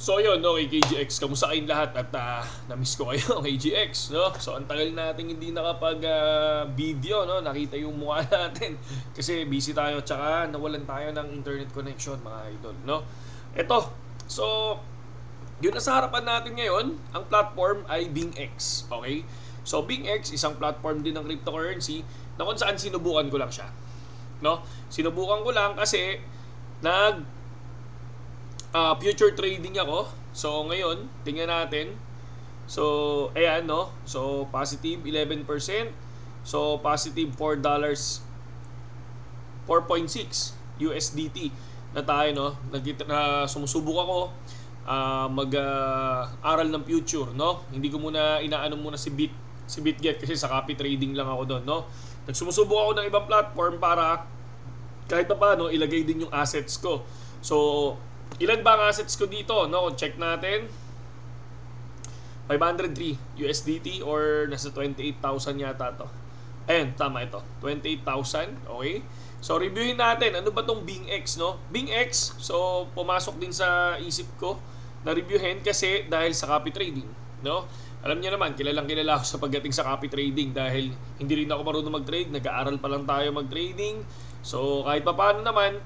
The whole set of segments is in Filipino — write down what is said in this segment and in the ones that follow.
So yun, no, kay KGX, kamusta kayong lahat? At na-miss ko kayo, KGX, no? So ang tagal natin hindi nakapag-video, no? Nakita yung mukha natin kasi busy tayo, tsaka nawalan tayo ng internet connection, mga idol, no? Ito, so yun na sa harapan natin ngayon, ang platform ay BingX, okay? So BingX, isang platform din ng cryptocurrency na kung saan sinubukan ko lang siya, no? Sinubukan ko lang kasi future trading ako. So ngayon, tingnan natin. So ayan, no. So positive 11%. So positive $4, 4.6 USDT na tayo, no. Sumusubok ako mag-aral ng future, no. Hindi ko muna inaano muna si BitGet kasi sa copy trading lang ako doon, no. Nagsumusubok ako ng ibang platform para kahit pa paano ilagay din yung assets ko. So ilan ba ang assets ko dito, no? Check natin. 503 USDT or nasa 28,000 yata to. Ayan, tama ito. 28,000, okay? So reviewin natin, ano ba tong BingX, no? BingX, so pumasok din sa isip ko na reviewin kasi dahil sa copy trading, no? Alam niyo naman, kilalang kilala ako sa pagdating sa copy trading dahil hindi rin ako marunong mag-trade, nag-aaral pa lang tayo mag-trading. So kahit pa paano naman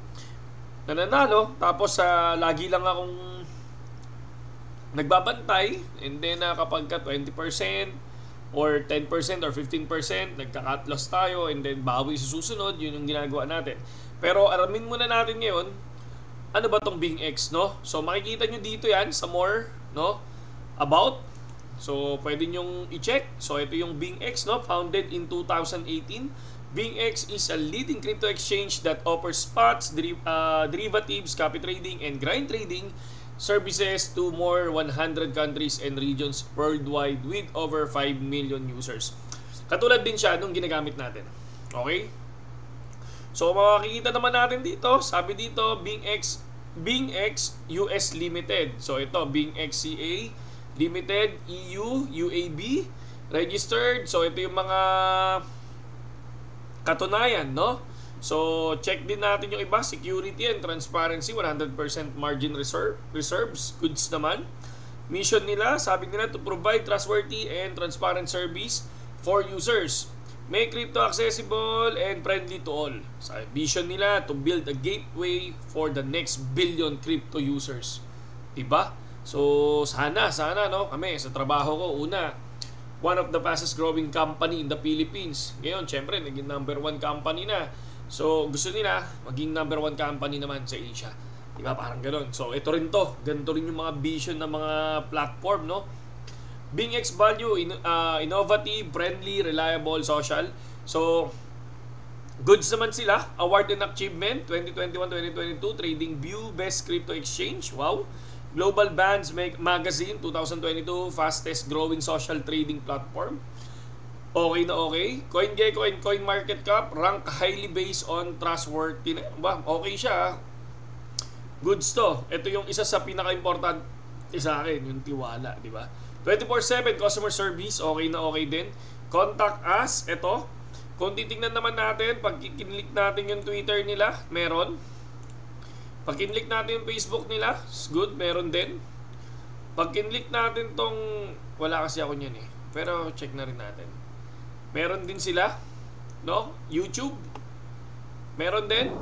nananalo, tapos lagi lang akong nagbabantay, and then kapag ka 20% or 10% or 15% nagka-cut loss tayo, and then bawi sa susunod, yun yung ginagawa natin. Pero alamin muna natin ngayon, ano ba tong BingX, no? So makikita nyo dito yan sa more, no? About. So pwede nyong i-check. So ito yung BingX, no? Founded in 2018. BingX is a leading crypto exchange that offers spots, derivatives, copy trading, and grind trading services to more 100 countries and regions worldwide with over 5 million users. Katulad din siya nung ginagamit natin. Okay? So makikita naman natin dito, sabi dito, BingX US Limited. So ito, BingX CA Limited, EU, UAB, registered. So ito yung mga katunayan, no? So check din natin yung iba, security and transparency, 100% margin reserves, goods naman. Mission nila, sabi nila, to provide trustworthy and transparent service for users, make crypto accessible and friendly to all. So vision nila, to build a gateway for the next billion crypto users. Diba? So sana, no, kami sa trabaho ko, one of the fastest growing company in the Philippines. Ngayon, syempre, naging number 1 company na. So, gusto nila maging number 1 company naman sa Asia. Diba? Parang gano'n. So, ito rin to. Ganito rin yung mga vision ng mga platform, no? BingX value, innovative, friendly, reliable, social. So, goods naman sila. Award and achievement, 2021-2022, Trading View, Best Crypto Exchange. Wow! Global Bands Magazine 2022, fastest growing social trading platform. Okay na okay. CoinGecko and CoinMarketCap rank highly based on trustworthiness. Okay siya. Goods to. Ito yung isa sa pinaka-important sa akin, yung tiwala, di ba? 24/7 customer service, okay na okay din. Contact us, ito. Kung titingnan naman natin, pag kinlik natin yung Twitter nila, meron. Pag kinlik natin yung Facebook nila, good, meron din. Pag kinlik natin tong, wala kasi ako niyan eh, pero check na rin natin. Meron din sila, no? YouTube, meron din.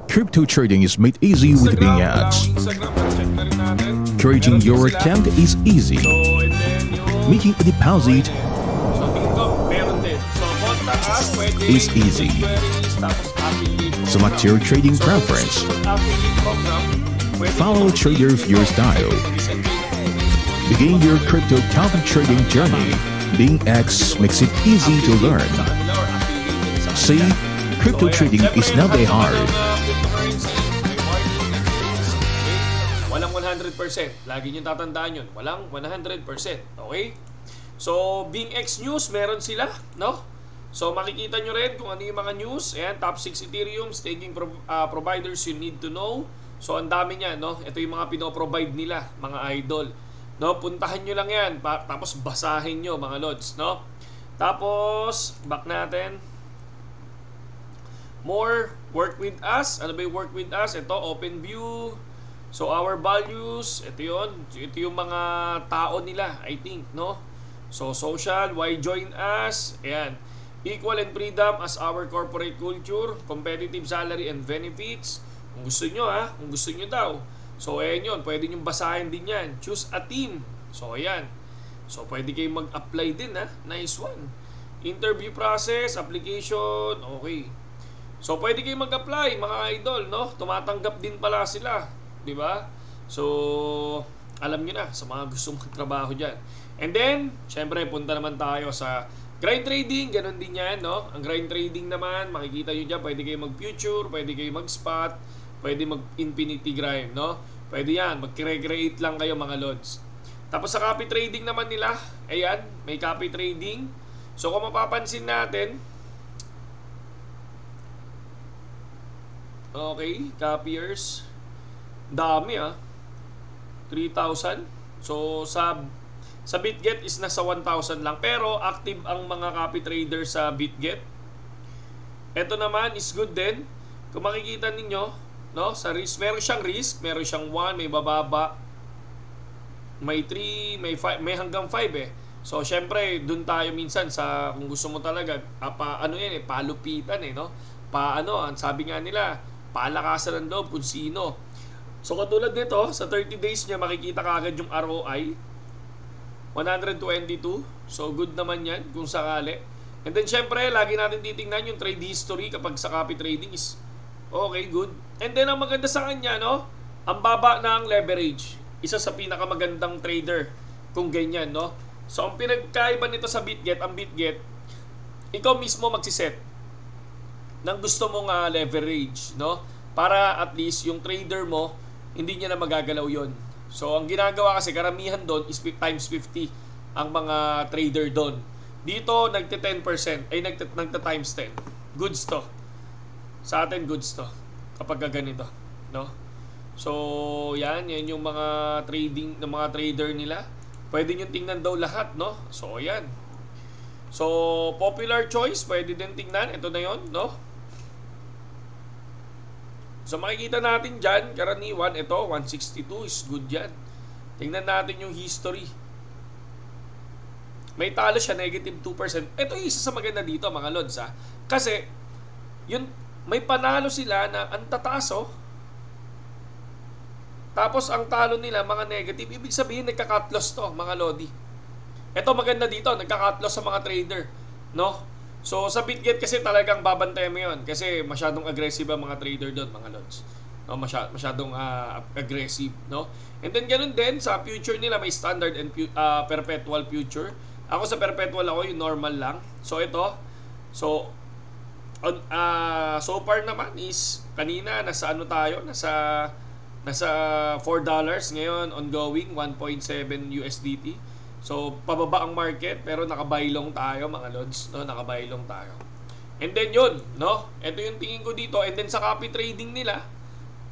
Crypto trading is made easy with Bing ads. Instagram, check na rin natin. Creating your account is easy. So, and then yung Making a deposit so, TikTok, meron din. So, contact us, pwede is easy. queries, tapos affiliate. Select your trading preference. Follow Trader Viewer style. Begin your crypto copy trading journey. BingX makes it easy to learn. See, crypto trading is not that hard. Walang 100%. Lagi nyo tatandaan yun. Walang 100%. Okay? So, BingX News, meron sila, no? So makikita nyo rin kung ano yung mga news. Ayan, top 6 Ethereum staking providers you need to know. So ang dami niyan, no? Ito yung mga pinoprovide nila, mga idol. No, puntahan nyo lang yan, tapos basahin nyo, mga lods, no? Tapos back natin. More, work with us. Ano ba yung work with us? Ito, open view. So our values, ito yun. Ito yung mga tao nila, I think, no? So social, why join us? Ayan. Equal and freedom as our corporate culture, competitive salary and benefits. Kung gusto nyo kung gusto nyo daw. So ayan yun, pwede nyo basahin din yan. Choose a team. So ayan. So pwede kayong mag-apply din Nice one. Interview process, application, okay. So pwede kayong mag-apply mga idol, no? Tumatanggap din pala sila, di ba? So alam nyo na sa mga gustong magtrabaho dyan. And then, syempre punta naman tayo sa grind trading, ganun din yan, no? Ang grind trading naman, makikita nyo dyan, pwede kayo mag-future, pwede kayo mag-spot, pwede mag-infinity grind, no? Pwede yan, mag-create lang kayo mga lods. Tapos sa copy trading naman nila, ayan, may copy trading. So kung mapapansin natin, okay, copiers, dami 3,000. So sa BitGet is nasa 1,000 lang. Pero active ang mga copy trader sa BitGet. Ito naman is good din. Kung makikita ninyo, no, sa risk, meron siyang 1, may bababa, may 3, may 5, may hanggang 5 So syempre, dun tayo minsan sa kung gusto mo talaga, palupitan no? Sabi nga nila, palakasan ng loob kung sino. So katulad nito, sa 30 days niya makikita kaagad yung ROI 122. So good naman yan kung sakali. And then syempre, lagi natin titingnan yung trade history kapag sa copy trading is okay, good. And then ang maganda sa kanya, no? Ang baba ng leverage. Isa sa pinakamagandang trader kung ganyan, no? So ang pinagkaiba nito sa BitGet, ang BitGet, ikaw mismo magsiset ng gusto mong leverage, no? Para at least yung trader mo, hindi niya na magagalaw yon. So ang ginagawa kasi karamihan doon is times 50 ang mga trader doon. Dito nagte 10%, ay nagta times 10. Goods to. Sa atin goods to kapag ganito, no? So yan yung mga trading ng mga trader nila. Pwede nyo tingnan daw lahat, no? So yan. So popular choice, pwede din tingnan. Ito na yon, no? So makikita natin dyan, karaniwan, ito, 162 is good yan. Tingnan natin yung history. May talo siya, negative 2%. Ito yung isa sa maganda dito, mga lods, Kasi, yun, may panalo sila na ang tataas, Tapos, ang talo nila, mga negative. Ibig sabihin, nagka-cut loss to, mga lodi. Ito maganda dito, nagka-cut loss sa mga trader, no? So sa BitGet kasi talagang babantayan mo yun kasi masyadong aggressive ang mga trader doon, mga lods, no? Masyadong aggressive, no? And then ganun din sa future nila, may standard and perpetual future. Ako sa perpetual ako, yung normal lang. So ito, so far naman is kanina nasa tayo, nasa $4 ngayon, ongoing 1.7 USDT. So, pababa ang market pero nakabaylong tayo, mga lods, no? Nakabaylong tayo. And then yun, no? Ito yung tingin ko dito. And then sa copy trading nila,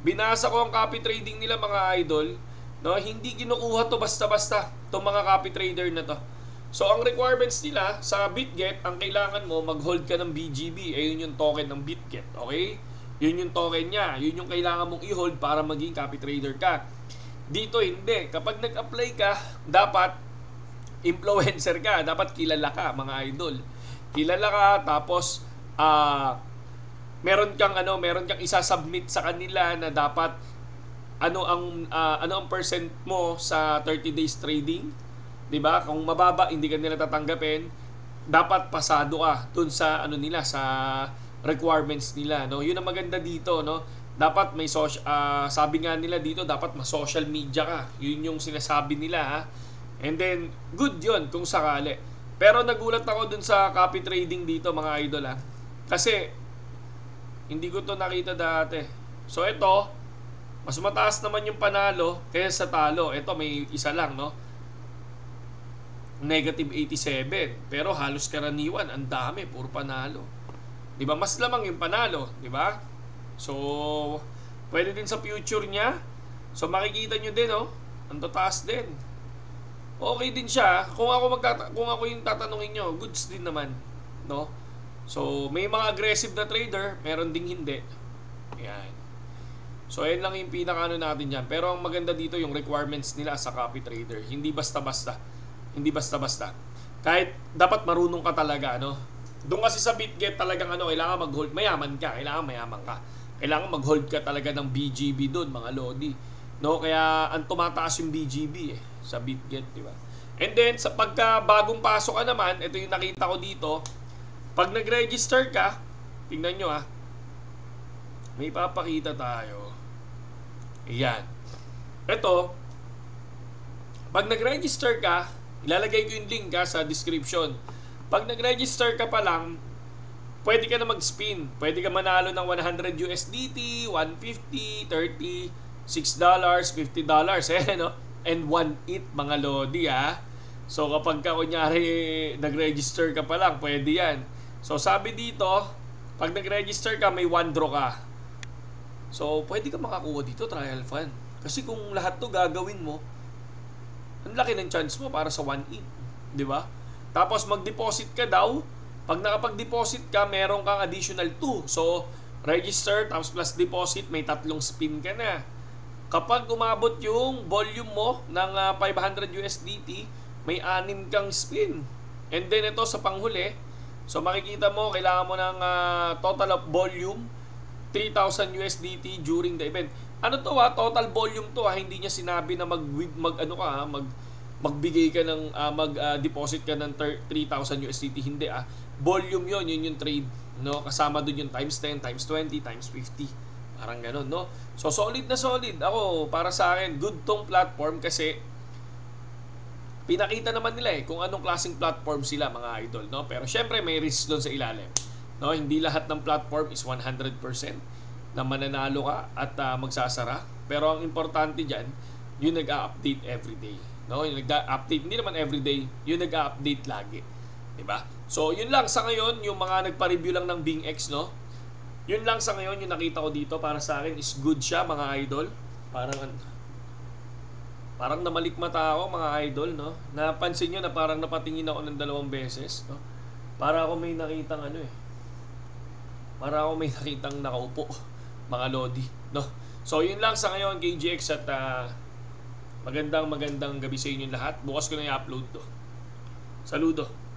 binasa ko ang copy trading nila, mga idol, no? Hindi kinukuha to basta-basta itong mga copy trader na to. So, ang requirements nila sa BitGet, ang kailangan mo, mag-hold ka ng BGB. Ayun yung token ng BitGet, okay? Yun yung token niya. Yun yung kailangan mong i-hold para maging copy trader ka. Dito, hindi. Kapag nag-apply ka, dapat influencer ka, dapat kilala ka, mga idol. Kilala ka, tapos meron kang isa-submit sa kanila na dapat ano ang percent mo sa 30 days trading, 'di ba? Kung mababa, hindi ka nila tatanggapin. Dapat pasado ka dun sa nila, sa requirements nila, no? Yun ang maganda dito, no? Dapat may sabi nga nila dito, dapat ma-social media ka. Yun yung sinasabi nila, And then, good yun kung sakali. Pero nagulat ako dun sa copy trading dito, mga idol, Kasi, hindi ko to nakita dati. So, ito, mas mataas naman yung panalo kaysa sa talo. Ito, may isa lang, no? Negative 87. Pero halos karaniwan, ang dami, puro panalo. Diba? Mas lamang yung panalo, diba? So, pwede din sa future niya. So, makikita nyo din, ang tataas din. Okay din siya. Kung ako yung tatanungin nyo, goods din naman, no? So, may mga aggressive na trader, meron ding hindi. Ayan. So, ayan lang yung pinaka-ano natin dyan. Pero ang maganda dito yung requirements nila sa copy trader. Hindi basta-basta. Hindi basta-basta. Kahit dapat marunong ka talaga, ano. Doon kasi sa BitGet talagang ano, kailangan mag-hold. Mayaman ka, kailangan mayaman ka. Kailangan mag-hold ka talaga ng BGB doon, mga lodi. No, kaya ang tumataas yung BGB sa BitGet, di ba? And then sa pagka bagong pasok ka naman, ito yung nakita ko dito. Pag nag-register ka, tingnan nyo may papakita tayo. Ayan. Ito, pag nag-register ka, ilalagay ko yung link sa description. Pag nag-register ka pa lang, pwede ka na mag-spin. Pwede ka manalo ng 100 USDT, 150, 30, $6, $50. No? And 1 ETH, mga lodi, So, kapag ka, kunyari, nag-register ka pa lang, pwede yan. So, sabi dito, pag nag-register ka, may 1 draw ka. So, pwede ka makakuha dito, trial fund. Kasi kung lahat to gagawin mo, ang laki ng chance mo para sa 1 ETH. Di ba? Tapos, mag-deposit ka daw. Pag nakapag-deposit ka, meron kang additional 2. So, register, tapos plus deposit, may 3 spin ka na. Kapag umabot yung volume mo ng 500 USDT, may 6 kang spin. And then ito sa panghuli, so makikita mo, kailangan mo ng total of volume, 3,000 USDT during the event. Ano to total volume to hindi niya sinabi na magbigay ka ng mag-deposit ka ng 3,000 USDT, hindi volume yun yung trade, no? Kasama doon yung times 10, times 20, times 50. Parang gano'n, no? So, solid na solid. Ako, para sa akin, good tong platform kasi pinakita naman nila kung anong klaseng platform sila, mga idol, no? Pero syempre, may risk doon sa ilalim. No? Hindi lahat ng platform is 100% na mananalo ka at magsasara. Pero ang importante dyan, yung nag-update everyday. No? Yung nag-update, hindi naman everyday, yung nag-update lagi. Diba? So, yun lang sa ngayon, yung mga nagpa-review lang ng BingX, no? Yun lang sa ngayon, yung nakita ko dito para sa akin is good siya, mga idol. Parang namalikmata ako, mga idol, no? Napansin nyo na parang napatingin ako ng 2 beses, no? Para ako may nakitang Para ako may nakitang nakaupo, mga lodi, no? So, yun lang sa ngayon, KGX, at magandang gabi sa inyo lahat. Bukas ko na i-upload to. Saludo.